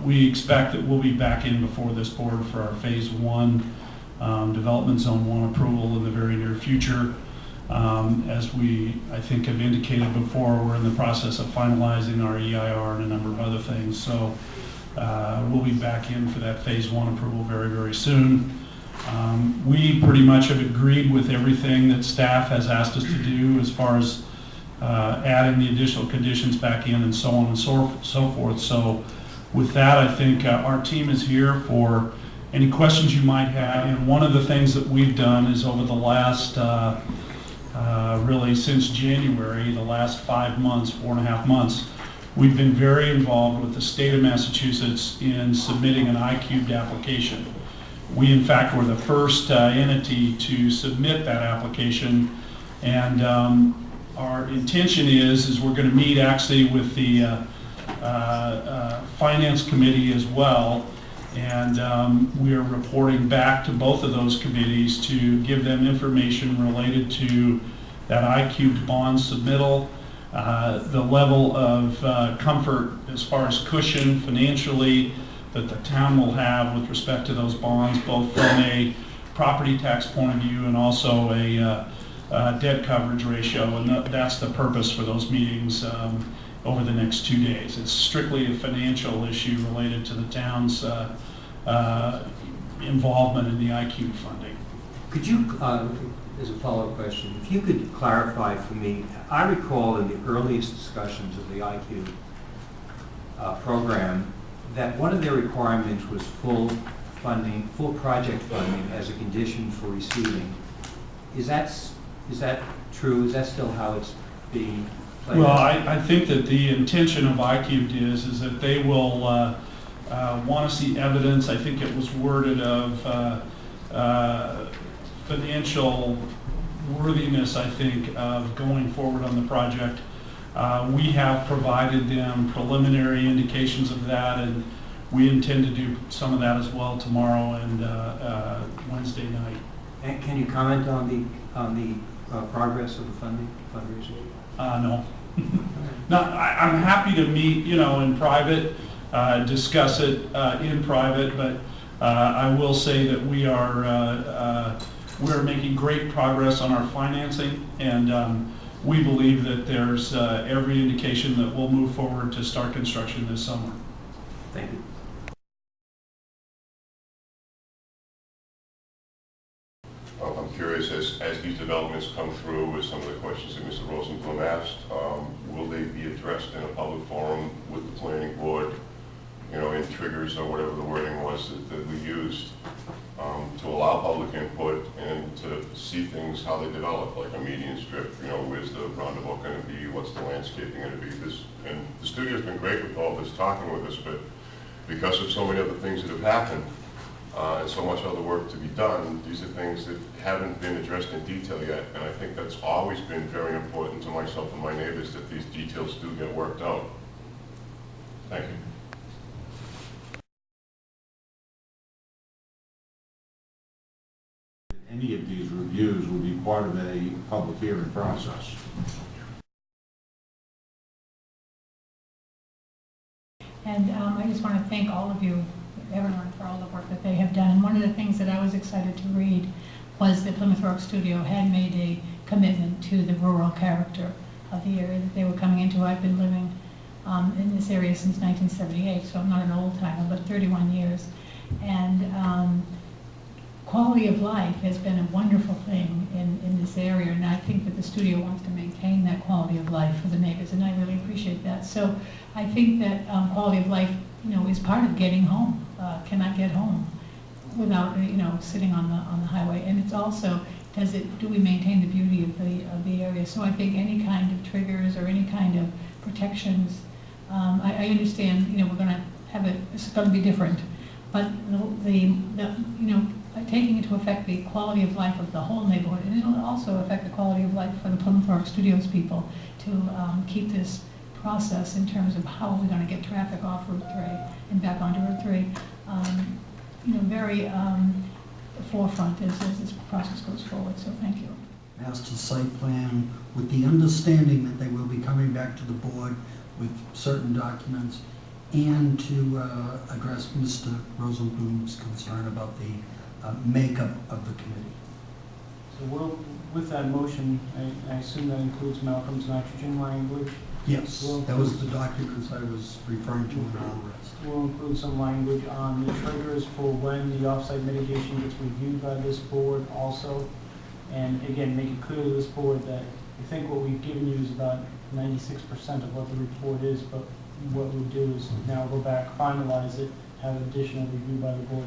we expect that we'll be back in before this board for our Phase 1 Development Zone 1 approval in the very near future. As we, I think, have indicated before, we're in the process of finalizing our EIR and a number of other things. So we'll be back in for that Phase 1 approval very, very soon. We pretty much have agreed with everything that staff has asked us to do as far as adding the additional conditions back in and so on and so forth. So with that, I think our team is here for any questions you might have. And one of the things that we've done is over the last, really since January, the last 5 months, 4.5 months, we've been very involved with the state of Massachusetts in submitting an I-cubed application. We, in fact, were the first entity to submit that application, and our intention is we're going to meet actually with the Finance Committee as well, and we are reporting back to both of those committees to give them information related to that I-cubed bond submittal, the level of comfort as far as cushion financially that the town will have with respect to those bonds, both from a property tax point of view and also a debt coverage ratio, and that's the purpose for those meetings over the next 2 days. It's strictly a financial issue related to the town's involvement in the I-cubed funding. Could you, as a follow-up question, if you could clarify for me, I recall in the earliest discussions of the I-cubed program that one of their requirements was full funding, full project funding as a condition for receiving. Is that true? Is that still how it's being played Well, out? I think that the intention of I-cubed is that they will want to see evidence. I think it was worded of financial worthiness, I think, of going forward on the project. We have provided them preliminary indications of that, and we intend to do some of that as well tomorrow and Wednesday night. And can you comment on the progress of the fundraising? No. No, I'm happy to meet, in private, discuss it in private, but I will say that we're making great progress on our financing, and we believe that there's every indication that we'll move forward to start construction this summer. Thank you. I'm curious, as these developments come through, with some of the questions that Mr. Rosenblum asked, will they be addressed in a public forum with the planning board, in triggers or whatever the wording was that we used, to allow public input and to see things how they develop, like a median strip, where's the roundabout going to be, what's the landscaping going to be. And the studio's been great with all this, talking with us, but because of so many other things that have happened, and so much other work to be done, these are things that haven't been addressed in detail yet, and I think that's always been very important to myself and my neighbors, that these details do get worked out. Thank you. Any of these reviews will be part of a public hearing process. And I just want to thank all of you, everyone, for all the work that they have done. And one of the things that I was excited to read was that Plymouth Rock Studio had made a commitment to the rural character of the area that they were coming into. I've been living in this area since 1978, so I'm not an old timer, but 31 years. And quality of life has been a wonderful thing in this area, and I think that the studio wants to maintain that quality of life for the neighbors, and I really appreciate that. So I think that quality of life, is part of getting home. Cannot get home without, sitting on the highway, and it's also, do we maintain the beauty of the area? So I think any kind of triggers or any kind of protections, I understand, we're going to have it's going to be different, but taking into effect the quality of life of the whole neighborhood, and it'll also affect the quality of life for the Plymouth Rock Studios people to keep this process in terms of how we're going to get traffic off Route 3 and back onto Route 3, very forefront as this process goes forward. So thank you. Master site plan with the understanding that they will be coming back to the board with certain documents. and to address Mr. Rosenblum's concern about the makeup of the committee. So with that motion, I assume that includes Malcolm's nitrogen language. Yes, that was the documents I was referring to in all the rest. We'll include some language on the triggers for when the offsite mitigation gets reviewed by this board also. And again, make it clear to this board that I think what we've given you is about 96% of what the report is, but what we'll do is now go back, finalize it, have additional review by the board.